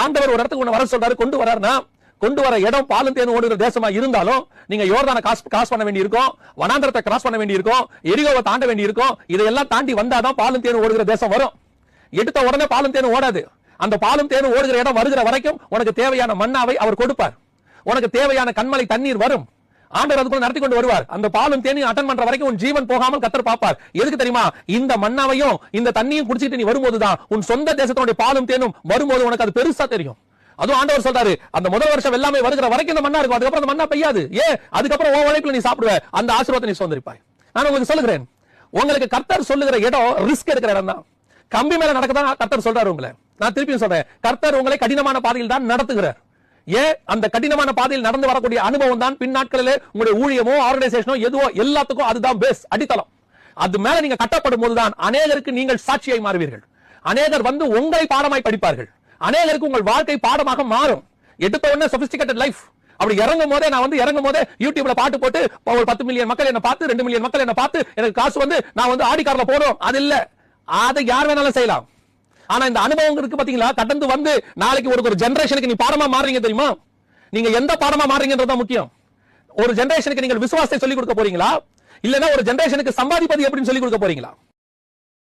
ஆண்டவர் ஒரு இடத்துக்கு ஒண்ணு வர சொல்றாரு, கொண்டு வராருன்னா கொண்டு வர இடம் பாலும் தேனும் ஓடுகிற தேசமா இருந்தாலும் நீங்க யோர்தானை கிராஸ் பண்ண வேண்டி இருக்கும், வனாந்தரத்தை கிராஸ் பண்ண வேண்டி இருக்கும், எரிகோவை தாண்ட வேண்டி இருக்கும். இதையெல்லாம் தாண்டி வந்தாதான் பாலும் தேனும் ஓடுகிற தேசம் வரும். எடுத்த உடனே பாலும் தேனும் ஓடாது. அந்த பாலும் தேனும் ஓடுகிற இடம் வருகிற வரைக்கும் உனக்கு தேவையான மன்னாவை அவர் கொடுப்பார். உனக்கு தேவையான கண்மலை தண்ணீர் வரும். ஆண்டவர் அதுக்குள்ள நடத்தி கொண்டு வருவார். அந்த பாலும் தேனையும் அட்டன் பண்ற வரைக்கும் உன் ஜீவன் போகாமல் கர்த்தர் பார்ப்பார். எதுக்கு தெரியுமா? இந்த மன்னாவையும் இந்த தண்ணியும் குடிச்சிட்டு நீ வரும்போதுதான் உன் சொந்த தேசத்தோட பாலும் தேனும் வரும்போது உனக்கு அது பெருசா தெரியும். அதுவும் ஆண்டவர் சொல்றாரு, அந்த முதல் வருஷம் எல்லாமே வருகிற வரைக்கும் இந்த மண்ணா இருக்கும், அதுக்கப்புறம் அந்த மண்ணா பெய்யாது. அதுக்கப்புறம் உன் உழைப்புல நீ சாப்பிடுவ, அந்த ஆசீர்வாதத்தை நீ சுதந்திரிப்பாய். நான் உங்களுக்கு சொல்லுகிறேன், உங்களுக்கு கர்த்தர் சொல்லுகிற இடம் ரிஸ்க் எடுக்கிற இடம் தான். கம்பி மேல நடக்கதான் கர்த்தர் சொல்றாரு உங்களை. நான் திருப்பியும் சொல்றேன், கர்த்தர் உங்களை கடினமான பாதையில் தான் நடத்துகிறார். அந்த கடினமான பாதையில் நடந்து வரக்கூடிய அனுபவம் தான் பின்னாட்களிலே உங்களுடைய ஊழியமோ ஆர்கனைசேஷனோ எதுவோ எல்லாத்துக்கும் அதுதான் பேஸ், அடித்தளம். அது மேல நீங்க கட்டப்படும் போதுதான் அநேகருக்கு நீங்கள் சாட்சியாய் மாறுவீர்கள். அநேகர் வந்து உங்களை பாடமாய் படிப்பார்கள். அநேகருக்கு உங்கள் வாழ்க்கை பாடமாக மாறும். எடுத்த உடனே சொபிஸ்டிகேட்டட் லைஃப் அப்படி இறங்கும் போதே, நான் வந்து இறங்கும் போதே யூடியூப்ல பாட்டு போட்டு ஒரு 10 மில்லியன் மக்கள் என்ன பார்த்து 2 மில்லியன் மக்கள் என்ன பார்த்து எனக்கு காசு வந்து நான் வந்து ஆடி கார்ல போறோம், அது இல்ல. அதை யார் வேணாலும் செய்யலாம். ஆனா இந்த அனுபவம் இருக்கு பாத்தீங்களா, கடந்து வந்து நாளைக்கு ஒரு ஜெனரேஷனுக்கு நீ பாடமா மாறீங்க தெரியுமா? நீங்க எந்த பாடமா மாறீங்கன்றது முக்கியம். ஒரு ஜெனரேஷனுக்கு நீங்கள் விசுவாசத்தை சொல்லிக் கொடுக்க போறீங்களா, இல்லன்னா ஒரு ஜெனரேஷனுக்கு சம்பாதிப்பது எப்படின்னு சொல்லிக் கொடுக்க போறீங்களா?